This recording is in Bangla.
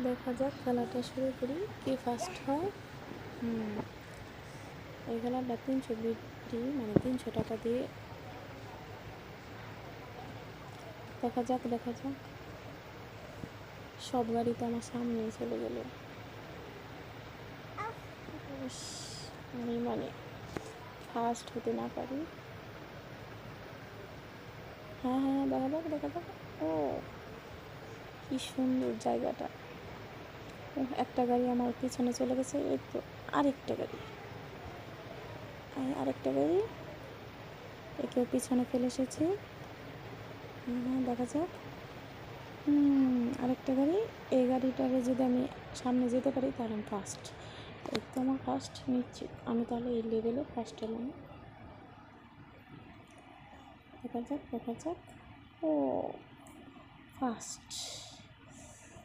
দেখা যাক, খেলাটা শুরু করি। কে ফার্স্ট হয়। এই খেলাটা 300 বিটি, মানে 300 টাকা দিয়ে। দেখা যাক দেখা যাক। সব গাড়ি তো আমার সামনেই চলে গেল। আমি মানে ফার্স্ট হতে না পারি। হ্যাঁ হ্যাঁ, দেখা যাক দেখা যাক। ও কি সুন্দর জায়গাটা। ও, একটা গাড়ি আমার পিছনে চলে গেছে। এই তো আরেকটা গাড়ি, আরেকটা গাড়ি একেও পিছনে ফেলে এসেছে। হ্যাঁ হ্যাঁ, দেখা যাক। আরেকটা গাড়ি। এই গাড়িটারে যদি আমি সামনে যেতে পারি তাহলে আমি ফার্স্ট। এই তো আমার ফার্স্ট নিশ্চিত। আমি তাহলে এই লেভেলে ফার্স্ট হলাম। দেখা যাক দেখা যাক। ও ফার্স্ট।